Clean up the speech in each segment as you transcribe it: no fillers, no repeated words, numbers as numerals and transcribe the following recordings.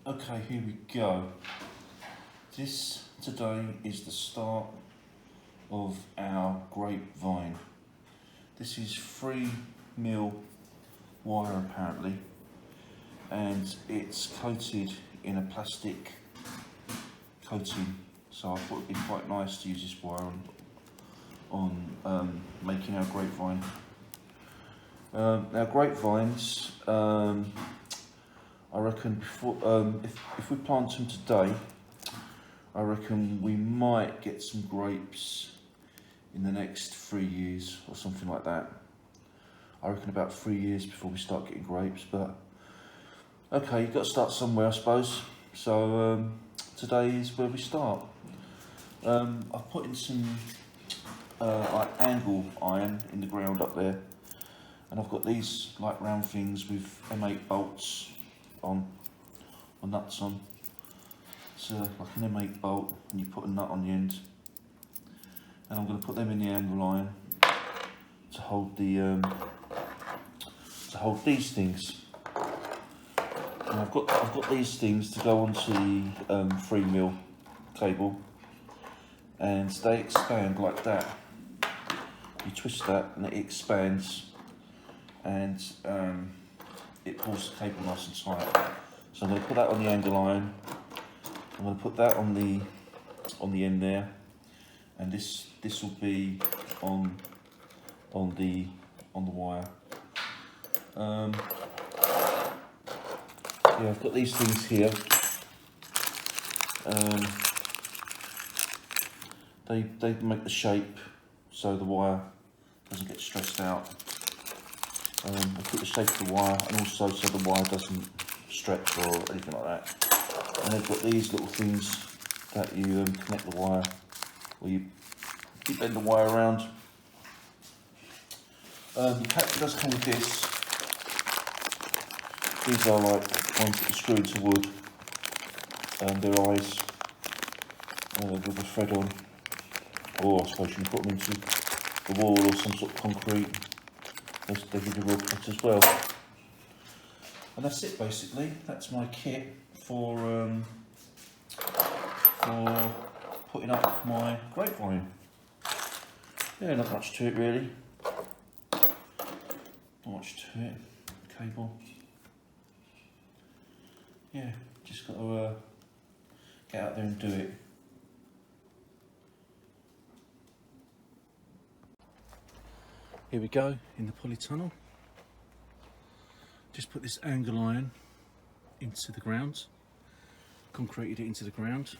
Okay, here we go. This today is the start of our grapevine. This is 3mm wire apparently, and it's coated in a plastic coating. So I thought it'd be quite nice to use this wire on making our grapevine. Our grapevines, I reckon before, if we plant them today, I reckon we might get some grapes in the next 3 years or something like that. I reckon about 3 years before we start getting grapes, but okay, you've got to start somewhere, I suppose. So today is where we start. I've put in some like angle iron in the ground up there, and I've got these like round things with M8 bolts on, or nuts on. It's like an M8 bolt, and you put a nut on the end, and I'm going to put them in the angle iron to hold the these things. And I've got these things to go onto the 3mm cable, and they expand like that. You twist that and it expands, and it pulls the cable nice and tight. So I'm going to put that on the angle iron. I'm going to put that on the end there, and this will be on the wire. Yeah, I've got these things here. They make the shape so the wire doesn't get stressed out. They put the shape of the wire, and also so the wire doesn't stretch or anything like that. And they've got these little things that you connect the wire, or you bend the wire around. The pack does come with this. These are like ones that you screw into wood, and their eyes with a thread on, or I suppose you can put them into the wall or some sort of concrete. They give you a real cut as well. And that's it basically. That's my kit for putting up my grapevine. Yeah, not much to it really. Not much to it. Cable. Yeah, just got to get out there and do it. Here we go, in the polytunnel. Just put this angle iron into the ground, concreted it into the ground.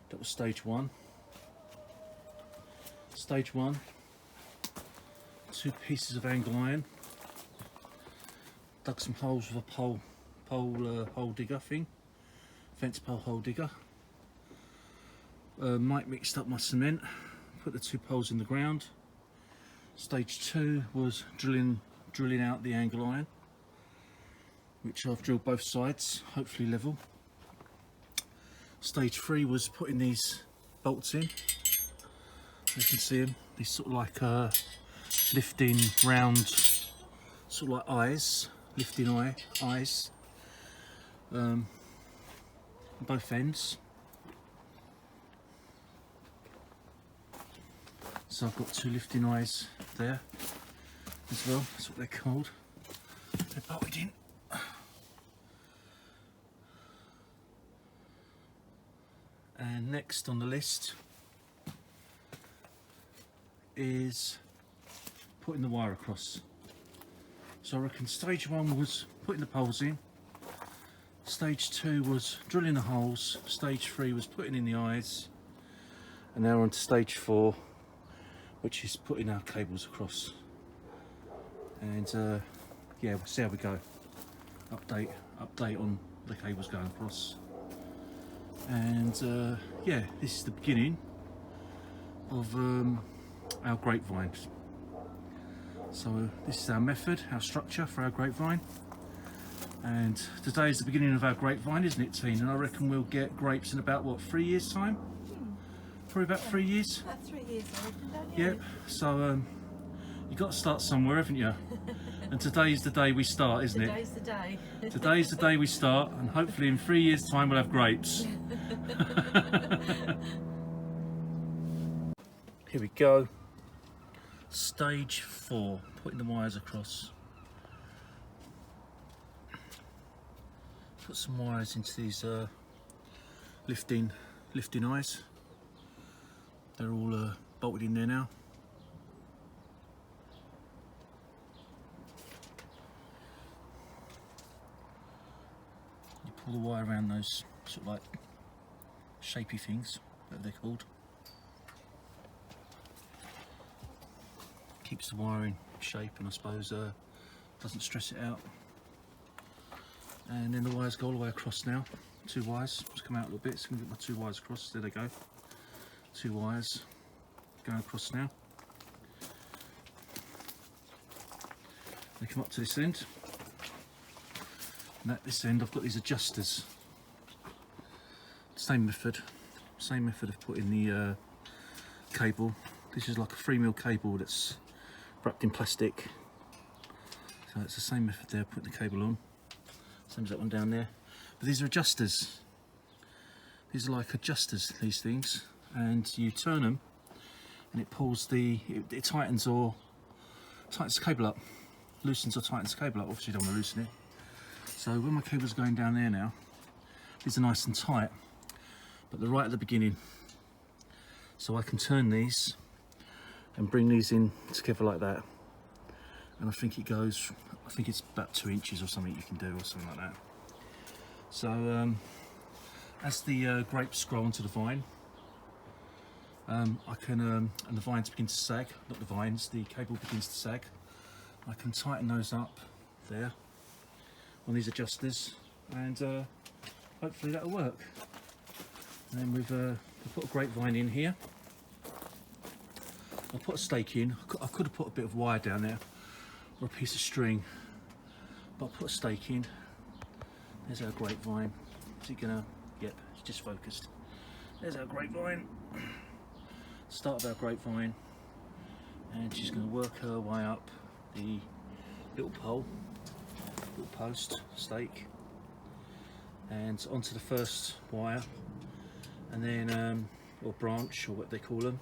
That was stage one. Stage one, 2 pieces of angle iron. Dug some holes with a pole hole digger thing, fence pole hole digger. Mike mixed up my cement, put the 2 poles in the ground. Stage 2 was drilling out the angle iron, which I've drilled both sides, hopefully level. Stage 3 was putting these bolts in. You can see them, these sort of like lifting round, sort of like eyes, lifting eyes, both ends. So I've got 2 lifting eyes there as well, that's what they're called. They're bolted in. And next on the list is putting the wire across. So I reckon stage 1 was putting the poles in, stage 2 was drilling the holes, stage 3 was putting in the eyes, and now we're on to stage 4, which is putting our cables across. And yeah, we'll see how we go. Update on the cables going across. And yeah, this is the beginning of our grapevines. So this is our method, our structure for our grapevine. And today is the beginning of our grapevine, isn't it, Tina? And I reckon we'll get grapes in about, what, 3 years' time? Probably about 3 years? About 3 years, I reckon, don't you? Yep, so you've got to start somewhere, haven't you? And today's the day we start, isn't it? Today's the day. Today's the day we start, and hopefully in 3 years' time we'll have grapes. Here we go. Stage 4, putting the wires across. Put some wires into these lifting eyes. They're all bolted in there now. You pull the wire around those sort of like shapy things, whatever they're called. Keeps the wire in shape, and I suppose doesn't stress it out. And then the wires go all the way across now. 2 wires, just come out a little bit, so I'm going to get my 2 wires across. There they go. 2 wires going across now. They come up to this end. And at this end I've got these adjusters. Same method of putting the cable. This is like a 3mm cable that's wrapped in plastic. So it's the same method there, putting the cable on. Same as that one down there. But these are adjusters. These are like adjusters, these things. And you turn them and it pulls it tightens the cable up. Loosens or tightens the cable up. Obviously you don't want to loosen it. So when my cable's going down there now, these are nice and tight, but they're right at the beginning. So I can turn these and bring these in together like that. And I think it's about 2 inches or something you can do, or something like that. So as the grapes grow onto the vine, I can, and the vines begin to sag, not the vines, the cable begins to sag, I can tighten those up there on these adjusters, and hopefully that'll work. And then we've put a grapevine in here. I'll put a stake in. I could have put a bit of wire down there, or a piece of string, but I'll put a stake in. There's our grapevine. Is it gonna? Yep, it's just focused. There's our grapevine. Start of our grapevine, and she's going to work her way up the little post, stake, and onto the first wire, and then or branch, or what they call them,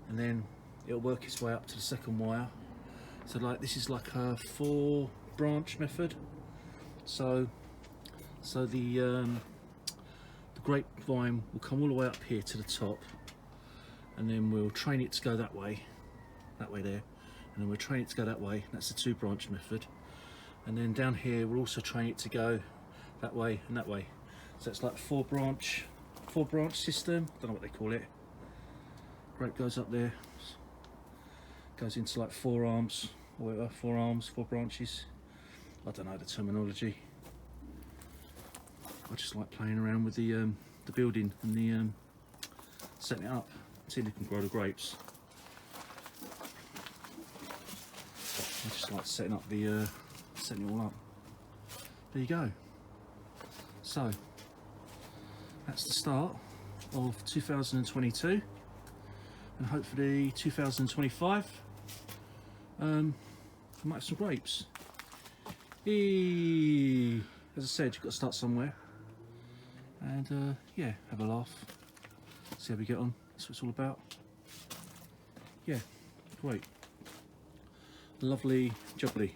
and then it'll work its way up to the second wire. So like this is like a 4 branch method. So the grapevine will come all the way up here to the top, and then we'll train it to go that way there, and then we'll train it to go that way. That's the 2 branch method. And then down here we'll also train it to go that way and that way. So it's like 4 branch system. Don't know what they call it. Grape goes up there, goes into like 4 arms, or whatever, 4 arms, 4 branches. I don't know the terminology. I just like playing around with the building and the setting it up, until you can grow the grapes. I just like setting it all up. There you go. So that's the start of 2022, and hopefully 2025 I might have some grapes. As I said, you've got to start somewhere, and yeah, have a laugh, see how we get on. That's what it's all about. Yeah, great, lovely, jubbly.